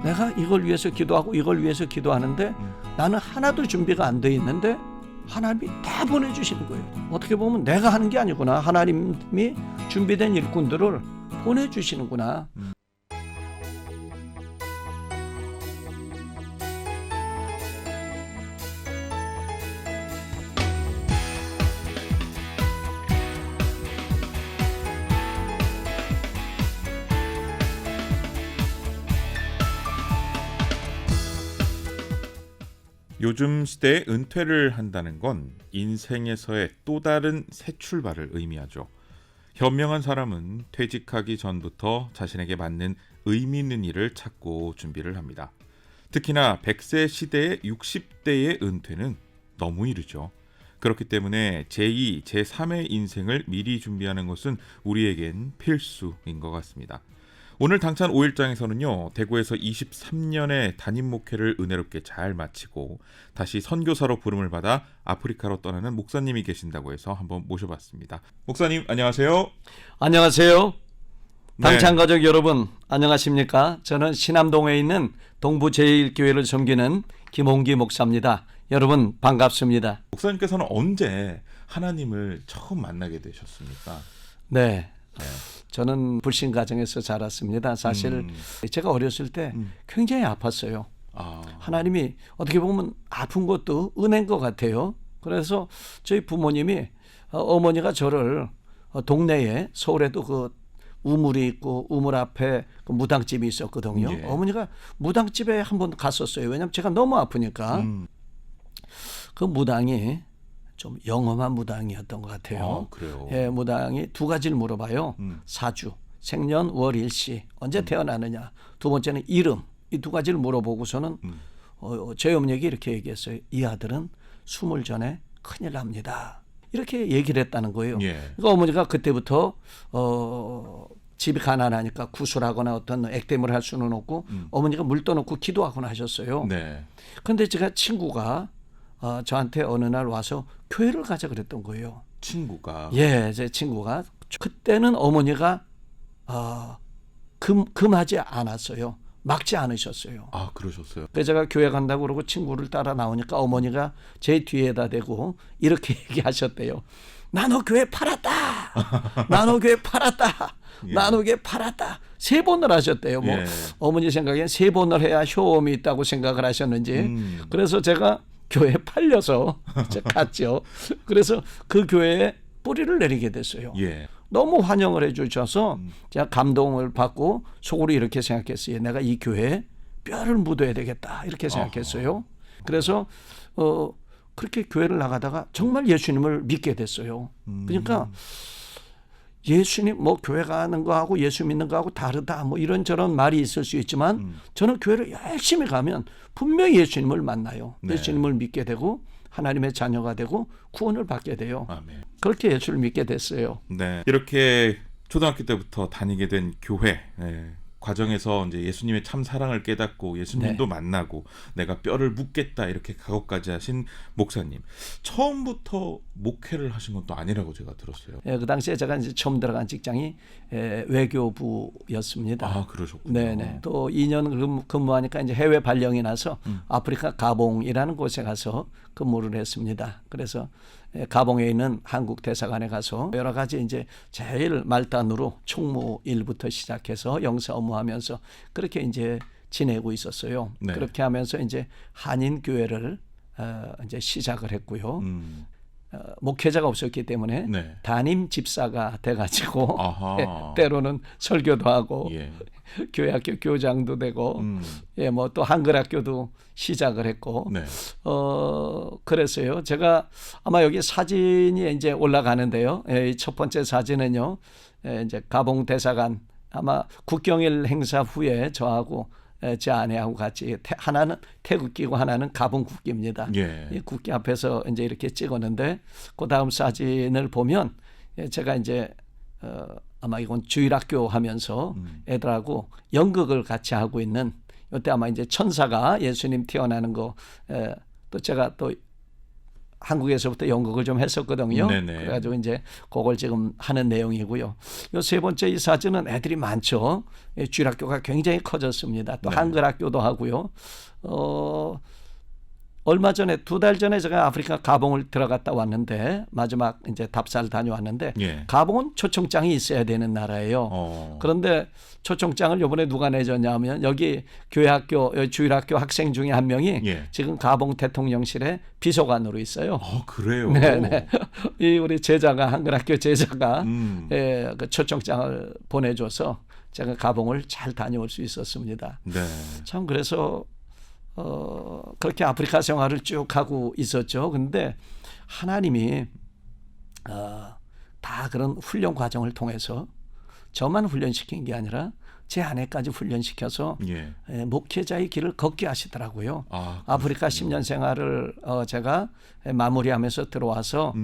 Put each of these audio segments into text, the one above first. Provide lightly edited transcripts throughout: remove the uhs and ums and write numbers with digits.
내가 이걸 위해서 기도하고 이걸 위해서 기도하는데 나는 하나도 준비가 안 돼 있는데 하나님이 다 보내주시는 거예요. 어떻게 보면 내가 하는 게 아니구나. 하나님이 준비된 일꾼들을 보내주시는구나. 요즘 시대에 은퇴를 한다는 건 인생에서의 또 다른 새 출발을 의미하죠. 현명한 사람은 퇴직하기 전부터 자신에게 맞는 의미 있는 일을 찾고 준비를 합니다. 특히나 100세 시대의 60대의 은퇴는 너무 이르죠. 그렇기 때문에 제2, 제3의 인생을 미리 준비하는 것은 우리에겐 필수인 것 같습니다. 오늘 당찬 5일장에서는요, 대구에서 23년의 담임 목회를 은혜롭게 잘 마치고 다시 선교사로 부름을 받아 아프리카로 떠나는 목사님이 계신다고 해서 한번 모셔봤습니다. 목사님 안녕하세요. 안녕하세요. 네. 당찬 가족 여러분 안녕하십니까? 저는 신암동에 있는 동부 제1교회를 섬기는 김홍기 목사입니다. 여러분 반갑습니다. 목사님께서는 언제 하나님을 처음 만나게 되셨습니까? 네. 저는 불신 가정에서 자랐습니다. 사실 제가 어렸을 때 굉장히 아팠어요. 하나님이 어떻게 보면 아픈 것도 은혜인 것 같아요. 그래서 저희 부모님이 어머니가 저를 동네에 서울에도 그 우물이 있고 우물 앞에 그 무당집이 있었거든요. 예. 어머니가 무당집에 한번 갔었어요. 왜냐하면 제가 너무 아프니까. 그 무당이 좀 영험한 무당이었던 것 같아요. 그래요? 예, 무당이 두 가지를 물어봐요. 사주, 생년, 월, 일시, 언제 태어나느냐. 두 번째는 이름. 이 두 가지를 물어보고서는 제 어머니에게 이렇게 얘기했어요. 이 아들은 20 전에 큰일 납니다. 이렇게 얘기를 했다는 거예요. 예. 그러니까 어머니가 그때부터 집이 가난하니까 구술하거나 어떤 액땜을 할 수는 없고 어머니가 물 떠놓고 기도하거나 하셨어요. 네. 그런데 제가 친구가 저한테 어느 날 와서 교회를 가자 그랬던 거예요. 친구가. 예, 제 친구가. 그때는 어머니가 금하지 않았어요. 막지 않으셨어요. 그러셨어요? 그래서 제가 교회 간다고 그러고 친구를 따라 나오니까 어머니가 제 뒤에다 대고 이렇게 얘기하셨대요. 나 너 교회 팔았다. 나 너 교회 팔았다. 나 너 교회 팔았다. 3번을 하셨대요. 뭐 예. 어머니 생각엔 3번을 해야 효험이 있다고 생각을 하셨는지. 그래서 제가 교회에 팔려서 갔죠. 그래서 그 교회에 뿌리를 내리게 됐어요. 예. 너무 환영을 해주셔서 제가 감동을 받고 속으로 이렇게 생각했어요. 내가 이 교회에 뼈를 묻어야 되겠다 이렇게 생각했어요. 그래서 그렇게 교회를 나가다가 정말 예수님을 믿게 됐어요. 그러니까 예수님 뭐 교회 가는 거하고 예수 믿는 거하고 다르다 뭐 이런저런 말이 있을 수 있지만 저는 교회를 열심히 가면 분명히 예수님을 만나요. 네. 예수님을 믿게 되고 하나님의 자녀가 되고 구원을 받게 돼요. 아멘. 그렇게 예수를 믿게 됐어요. 네. 이렇게 초등학교 때부터 다니게 된 교회 과정에서 이제 예수님의 참 사랑을 깨닫고 예수님도 만나고 내가 뼈를 묻겠다 이렇게 각오까지 하신 목사님. 처음부터 목회를 하신 것도 아니라고 제가 들었어요. 예, 그 당시에 제가 이제 처음 들어간 직장이 외교부였습니다. 그러셨군요. 네네. 또 2년 근무하니까 이제 해외 발령이 나서 아프리카 가봉이라는 곳에 가서 근무를 했습니다. 그래서 가봉에 있는 한국 대사관에 가서 여러 가지 이제 제일 말단으로 총무 일부터 시작해서 영사 업무하면서 그렇게 이제 지내고 있었어요. 네. 그렇게 하면서 이제 한인 교회를 이제 시작을 했고요. 목회자가 없었기 때문에 네. 담임 집사가 돼가지고 아하. 때로는 설교도 하고 예. 교회 학교 교장도 되고 뭐 또 한글 학교도 시작을 했고 네. 그랬어요. 제가 아마 여기 사진이 이제 올라가는데요. 이 첫 번째 사진은요. 이제 가봉 대사관 아마 국경일 행사 후에 저하고 제 아내하고 같이 하나는 태극기고 하나는 가봉 국기입니다. 예. 이 국기 앞에서 이제 이렇게 찍었는데 그 다음 사진을 보면 제가 이제 아마 이건 주일학교 하면서 애들하고 연극을 같이 하고 있는 이때 아마 이제 천사가 예수님 태어나는 거 또 제가 또 한국에서부터 연극을 좀 했었거든요. 네네. 그래가지고 이제 그걸 지금 하는 내용이고요. 요 세 번째 이 사진은 애들이 많죠. 주일학교가 굉장히 커졌습니다. 또 네. 한글학교도 하고요. 얼마 전에 2달 전에 제가 아프리카 가봉을 들어갔다 왔는데 마지막 이제 답사를 다녀왔는데 예. 가봉은 초청장이 있어야 되는 나라예요. 그런데 초청장을 이번에 누가 내줬냐면 여기 교회학교 주일학교 학생 중에 한 명이 예. 지금 가봉 대통령실에 비서관으로 있어요. 그래요. 네네. 이 우리 제자가 한글학교 제자가 네. 그 초청장을 보내줘서 제가 가봉을 잘 다녀올 수 있었습니다. 네. 참 그래서 그렇게 아프리카 생활을 쭉 하고 있었죠. 근데 하나님이 다 그런 훈련 과정을 통해서 저만 훈련시킨 게 아니라 제 아내까지 훈련시켜서 예. 목회자의 길을 걷게 하시더라고요. 아, 아프리카 10년 생활을 제가 마무리하면서 들어와서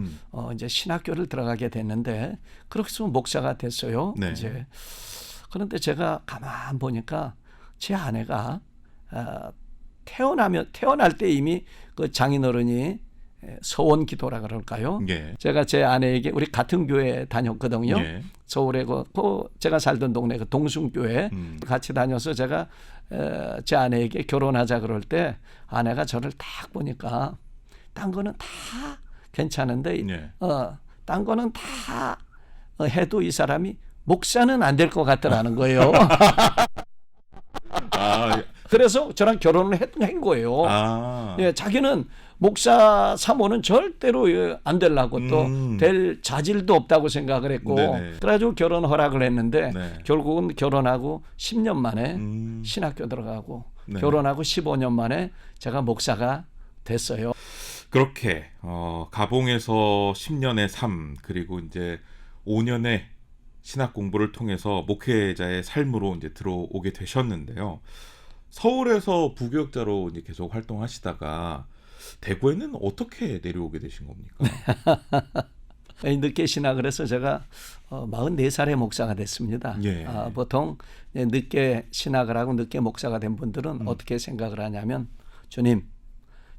이제 신학교를 들어가게 됐는데 그렇게 해서 목사가 됐어요. 네. 이제 그런데 제가 가만 보니까 제 아내가 태어날 때 이미 그 장인어른이 서원 기도라 그럴까요? 예. 제가 제 아내에게 우리 같은 교회 다녔거든요. 예. 서울에 그 제가 살던 동네 그 동순교회 같이 다녀서 제가 제 아내에게 결혼하자 그럴 때 아내가 저를 딱 보니까 딴 거는 다 괜찮은데 예. 딴 거는 다 해도 이 사람이 목사는 안 될 것 같더라는 거예요. 아, 그래서 저랑 결혼을 한 거예요. 예, 자기는 목사 사모는 절대로 안 되려고 또 될 자질도 없다고 생각을 했고 네네. 그래가지고 결혼 허락을 했는데 네. 결국은 결혼하고 10년 만에 신학교 들어가고 네. 결혼하고 15년 만에 제가 목사가 됐어요. 그렇게 가봉에서 10년의 삶 그리고 이제 5년의 신학 공부를 통해서 목회자의 삶으로 이제 들어오게 되셨는데요. 서울에서 부교육자로 이제 계속 활동하시다가 대구에는 어떻게 내려오게 되신 겁니까? 늦게 신학을 해서 제가 44살에 목사가 됐습니다. 예. 보통 늦게 신학을 하고 늦게 목사가 된 분들은 어떻게 생각을 하냐면 주님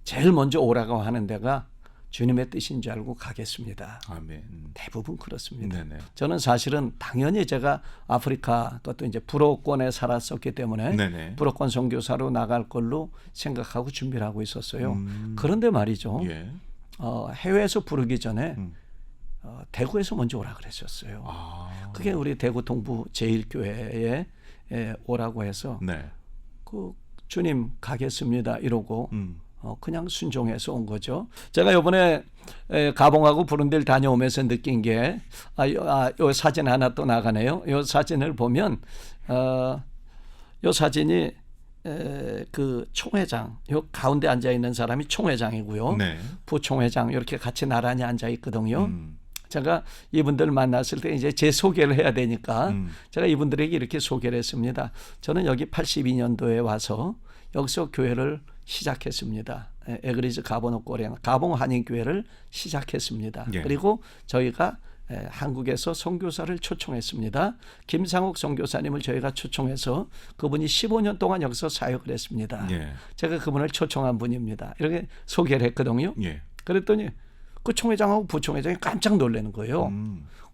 제일 먼저 오라고 하는 데가 주님의 뜻인 줄 알고 가겠습니다. 아멘. 대부분 그렇습니다. 네네. 저는 사실은 당연히 제가 아프리카 그것도 이제 불어권에 살았었기 때문에 네네. 불어권 선교사로 나갈 걸로 생각하고 준비를 하고 있었어요. 그런데 말이죠. 예. 해외에서 부르기 전에 대구에서 먼저 오라 그랬었어요. 그게 우리 대구 동부 제1교회에 오라고 해서 네. 그 주님 가겠습니다 이러고 그냥 순종해서 온 거죠. 제가 이번에 가봉하고 부른 데를 다녀오면서 느낀 게 요 사진 하나 또 나가네요. 요 사진을 보면 요 사진이 그 총회장 요 가운데 앉아 있는 사람이 총회장이고요. 네. 부총회장 이렇게 같이 나란히 앉아 있거든요. 제가 이분들 만났을 때 이제 제 소개를 해야 되니까 제가 이분들에게 이렇게 소개를 했습니다. 저는 여기 82년도에 와서 여기서 교회를 시작했습니다. 에그리즈 가보노꼬리안 가봉 한인교회를 시작했습니다. 예. 그리고 저희가 한국에서 선교사를 초청했습니다. 김상욱 선교사님을 저희가 초청해서 그분이 15년 동안 여기서 사역을 했습니다. 예. 제가 그분을 초청한 분입니다. 이렇게 소개를 했거든요. 예. 그랬더니 그 총회장하고 부총회장이 깜짝 놀라는 거예요.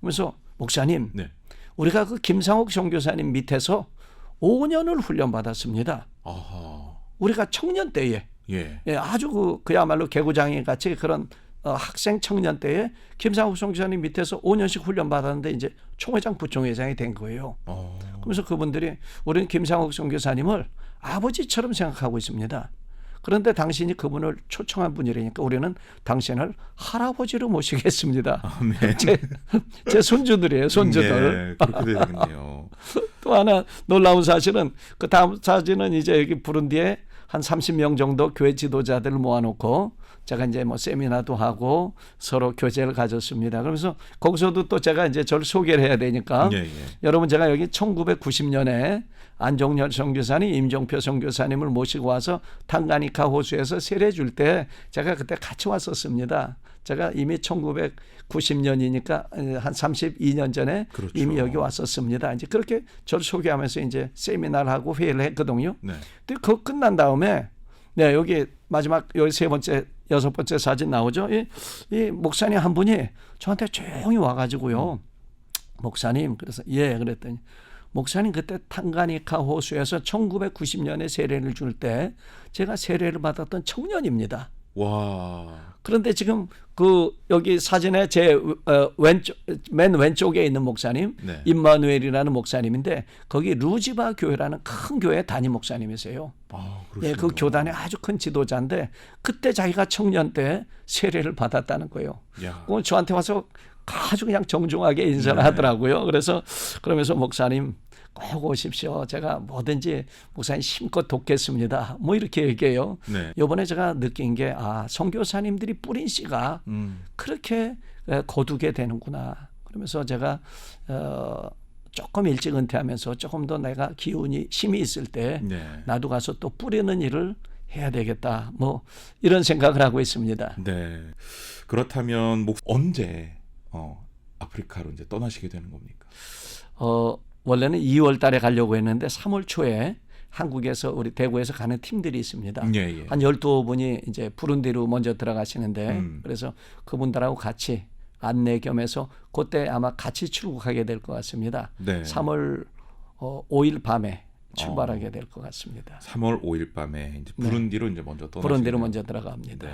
그래서 목사님, 네. 우리가 그 김상욱 선교사님 밑에서 5년을 훈련받았습니다. 아하. 우리가 청년 때에 예. 아주 그야말로 개구장이 같이 그런 학생 청년 때에 김상욱 선교사님 밑에서 5년씩 훈련 받았는데 이제 총회장 부총회장이 된 거예요. 그래서 그분들이 우리는 김상욱 선교사님을 아버지처럼 생각하고 있습니다. 그런데 당신이 그분을 초청한 분이라니까 우리는 당신을 할아버지로 모시겠습니다. 아멘. 제 손주들이에요, 손주들. 네, 그렇게 되겠네요. 또 하나 놀라운 사실은 그 다음 사진은 이제 여기 부른 뒤에 한 30명 정도 교회 지도자들을 모아놓고 제가 이제 뭐 세미나도 하고 서로 교제를 가졌습니다. 그러면서 거기서도 또 제가 이제 저를 소개를 해야 되니까 예, 예. 여러분 제가 여기 1990년에 안종열 선교사님, 임종표 선교사님을 모시고 와서 탕가니카 호수에서 세례 줄 때 제가 그때 같이 왔었습니다. 제가 이미 1990년이니까 한 32년 전에 그렇죠. 이미 여기 왔었습니다. 이제 그렇게 저를 소개하면서 이제 세미나를 하고 회의를 했거든요. 네. 근데 그거 끝난 다음에 여기 마지막 여기 세 번째 6번째 사진 나오죠. 이 목사님 한 분이 저한테 조용히 와가지고요. 목사님, 그래서 예, 그랬더니 목사님 그때 탕가니카 호수에서 1990년에 세례를 줄 때 제가 세례를 받았던 청년입니다. 와. 그런데 지금 여기 사진에 제 맨 왼쪽에 있는 목사님 네. 임마누엘이라는 목사님인데 거기 루지바 교회라는 큰 교회 담임 목사님이세요. 아, 예, 그 교단의 아주 큰 지도자인데 그때 자기가 청년 때 세례를 받았다는 거예요. 야. 그건 저한테 와서 아주 그냥 정중하게 인사를 네. 하더라고요. 그러면서 목사님 꼭 오십시오. 제가 뭐든지 목사님 힘껏 돕겠습니다. 뭐 이렇게 얘기해요. 네. 이번에 제가 느낀 게 선교사님들이 뿌린 씨가 그렇게 거두게 되는구나. 그러면서 제가 조금 일찍 은퇴하면서 조금 더 내가 기운이 힘이 있을 때 네. 나도 가서 또 뿌리는 일을 해야 되겠다. 뭐 이런 생각을 하고 있습니다. 네. 그렇다면 언제 아프리카로 이제 떠나시게 되는 겁니까? 원래는 2월 달에 가려고 했는데 3월 초에 한국에서 우리 대구에서 가는 팀들이 있습니다. 예, 예. 한 12분이 이제 부룬디로 먼저 들어가시는데 그래서 그분들하고 같이 안내 겸해서 그때 아마 같이 출국하게 될 것 같습니다. 네. 3월 5일 밤에 출발하게 될 것 같습니다. 3월 5일 밤에 이제 부룬디로 이제 먼저 떠나시게 부룬디로 돼요. 먼저 들어갑니다. 네.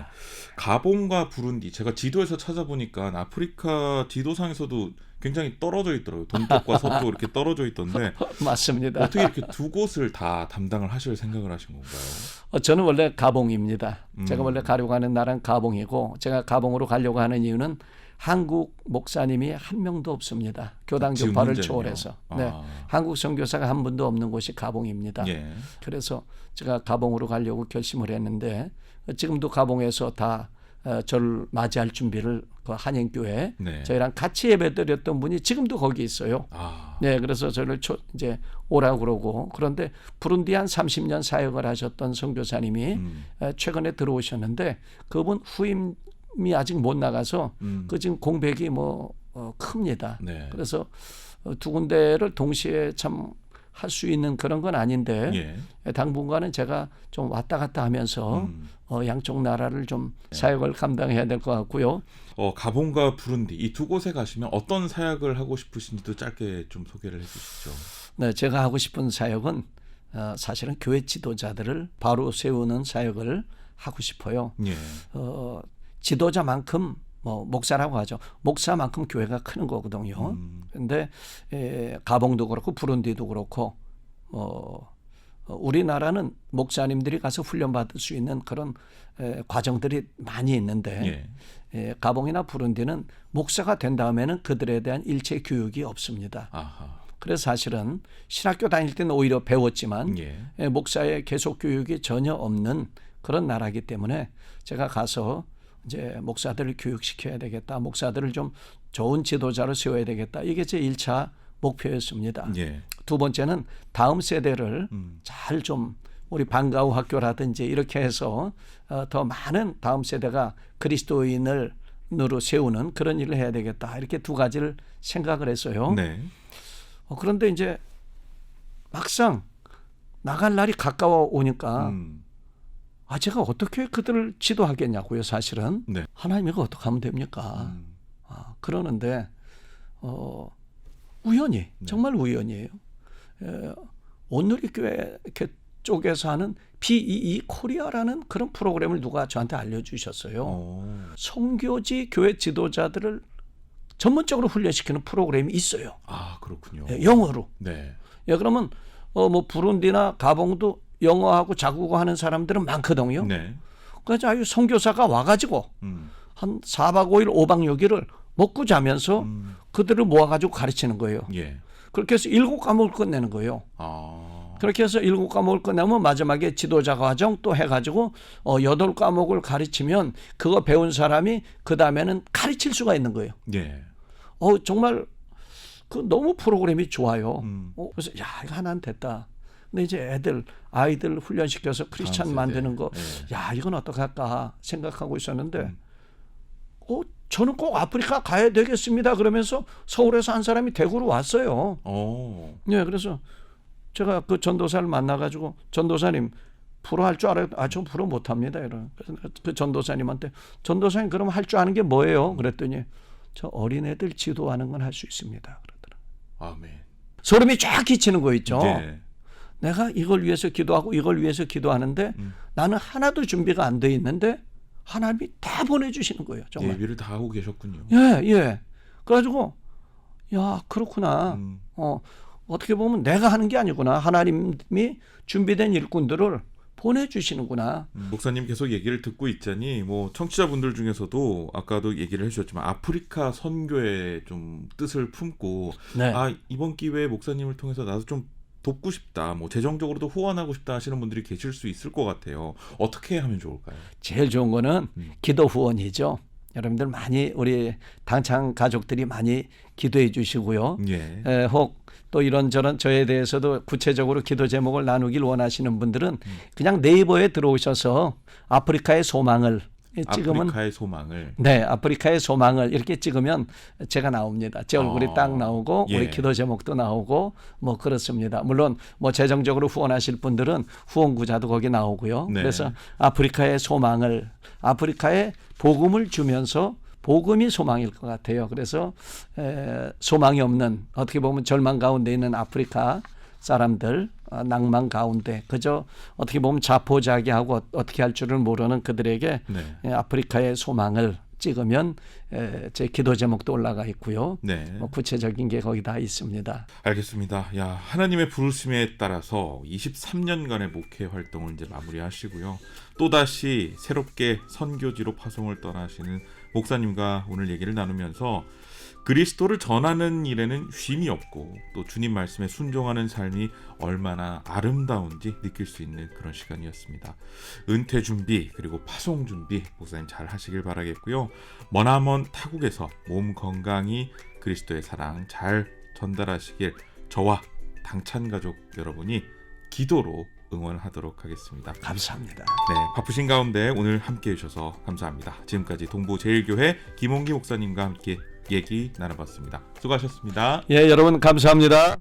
가봉과 부룬디 제가 지도에서 찾아보니까 아프리카 지도상에서도 굉장히 떨어져 있더라고요. 동쪽과 서쪽 이렇게 떨어져 있던데 맞습니다. 어떻게 이렇게 두 곳을 다 담당을 하실 생각을 하신 건가요? 저는 원래 가봉입니다. 제가 원래 가려고 하는 나라는 가봉이고 제가 가봉으로 가려고 하는 이유는 한국 목사님이 한 명도 없습니다. 교당 지금 교파를 문제는요? 초월해서. 네. 한국 선교사가 한 분도 없는 곳이 가봉입니다. 예. 그래서 제가 가봉으로 가려고 결심을 했는데 지금도 가봉에서 다 저를 맞이할 준비를 그 한인교회 네. 저희랑 같이 예배드렸던 분이 지금도 거기 있어요. 네, 그래서 저를 이제 오라고 그러고 그런데 부룬디 한 30년 사역을 하셨던 선교사님이 최근에 들어오셨는데 그분 후임이 아직 못 나가서 그 지금 공백이 큽니다. 네. 그래서 두 군데를 동시에 참 할 수 있는 그런 건 아닌데 당분간은 제가 좀 왔다 갔다 하면서 양쪽 나라를 좀 사역을 감당해야 될 것 같고요. 가봉과 부룬디 이 두 곳에 가시면 어떤 사역을 하고 싶으신지도 짧게 좀 소개를 해주시죠. 네, 제가 하고 싶은 사역은 사실은 교회 지도자들을 바로 세우는 사역을 하고 싶어요. 예. 지도자만큼 목사라고 하죠. 목사만큼 교회가 크는 거거든요. 그런데 가봉도 그렇고 부룬디도 그렇고 우리나라는 목사님들이 가서 훈련받을 수 있는 그런 과정들이 많이 있는데 가봉이나 부룬디는 목사가 된 다음에는 그들에 대한 일체 교육이 없습니다. 아하. 그래서 사실은 신학교 다닐 때는 오히려 배웠지만 목사의 계속 교육이 전혀 없는 그런 나라이기 때문에 제가 가서 이제 목사들을 교육시켜야 되겠다. 목사들을 좀 좋은 지도자로 세워야 되겠다. 이게 제 1차 목표였습니다. 두 번째는 다음 세대를 잘 좀 우리 방과후 학교라든지 이렇게 해서 더 많은 다음 세대가 그리스도인으로 세우는 그런 일을 해야 되겠다. 이렇게 두 가지를 생각을 했어요. 네. 그런데 이제 막상 나갈 날이 가까워 오니까 제가 어떻게 그들을 지도하겠냐고요, 사실은. 네. 하나님 이거 어떻게 하면 됩니까? 그러는데 우연히 정말 우연이에요. 온누리교회 쪽에서 하는 BEE 코리아라는 그런 프로그램을 누가 저한테 알려주셨어요. 선교지 교회 지도자들을 전문적으로 훈련시키는 프로그램이 있어요. 아, 그렇군요. 영어로. 네. 그러면 부룬디나 가봉도 영어하고 자국어 하는 사람들은 많거든요. 네. 그래서 아유 선교사가 와가지고 한 4박 5일 5박 6일을 먹고 자면서 그들을 모아가지고 가르치는 거예요. 그렇게 해서 7과목을 끝내는 거예요. 그렇게 해서 7과목을 끝내면 마지막에 지도자 과정 또 해가지고 8과목을 가르치면 그거 배운 사람이 그 다음에는 가르칠 수가 있는 거예요. 정말 너무 프로그램이 좋아요. 그래서 이거 하나는 됐다. 근데 이제 아이들 훈련시켜서 크리스찬 만드는 거, 이건 어떡할까 생각하고 있었는데, 저는 꼭 아프리카 가야 되겠습니다. 그러면서 서울에서 한 사람이 대구로 왔어요. 그래서 제가 그 전도사를 만나가지고 전도사님 불어 할 줄 알아요? 저 불어 못합니다. 이런. 그래서 그 전도사님한테 전도사님 그럼 할 줄 아는 게 뭐예요? 그랬더니 저 어린애들 지도하는 건 할 수 있습니다. 그러더라. 아멘. 소름이 쫙 끼치는 거 있죠. 네. 내가 이걸 위해서 기도하고 이걸 위해서 기도하는데 나는 하나도 준비가 안 돼 있는데 하나님이 다 보내주시는 거예요. 정말. 예비를 다 하고 계셨군요. 예. 그래가지고 야 그렇구나. 어떻게 보면 내가 하는 게 아니구나. 하나님이 준비된 일꾼들을 보내주시는구나. 목사님 계속 얘기를 듣고 있자니 뭐 청취자분들 중에서도 아까도 얘기를 해주셨지만 아프리카 선교에 좀 뜻을 품고 네. 이번 기회에 목사님을 통해서 나도 좀 돕고 싶다, 뭐 재정적으로도 후원하고 싶다 하시는 분들이 계실 수 있을 것 같아요. 어떻게 하면 좋을까요? 제일 좋은 거는 기도 후원이죠. 여러분들 많이 우리 당창 가족들이 많이 기도해 주시고요. 예. 혹 또 이런저런 저에 대해서도 구체적으로 기도 제목을 나누길 원하시는 분들은 그냥 네이버에 들어오셔서 아프리카의 소망을 찍으면 아프리카의 소망을. 네, 아프리카의 소망을 이렇게 찍으면 제가 나옵니다. 제 얼굴이 딱 나오고 예. 우리 기도 제목도 나오고 뭐 그렇습니다. 물론 뭐 재정적으로 후원하실 분들은 후원구자도 거기 나오고요. 네. 그래서 아프리카의 소망을 아프리카에 복음을 주면서 복음이 소망일 것 같아요. 그래서 소망이 없는 어떻게 보면 절망 가운데 있는 아프리카 사람들 낭만 가운데 그저 어떻게 보면 자포자기하고 어떻게 할 줄을 모르는 그들에게 네. 아프리카의 소망을 찍으면 제 기도 제목도 올라가 있고요. 네. 뭐 구체적인 게 거기 다 있습니다. 알겠습니다. 야, 하나님의 부르심에 따라서 23년간의 목회 활동을 이제 마무리하시고요. 또다시 새롭게 선교지로 파송을 떠나시는 목사님과 오늘 얘기를 나누면서 그리스도를 전하는 일에는 쉼이 없고 또 주님 말씀에 순종하는 삶이 얼마나 아름다운지 느낄 수 있는 그런 시간이었습니다. 은퇴 준비 그리고 파송 준비 목사님 잘 하시길 바라겠고요. 머나먼 타국에서 몸 건강히 그리스도의 사랑 잘 전달하시길 저와 당찬 가족 여러분이 기도로 응원하도록 하겠습니다. 감사합니다. 네, 바쁘신 가운데 오늘 함께해 주셔서 감사합니다. 지금까지 동부제일교회 김홍기 목사님과 함께 얘기 나눠봤습니다. 수고하셨습니다. 예, 여러분 감사합니다.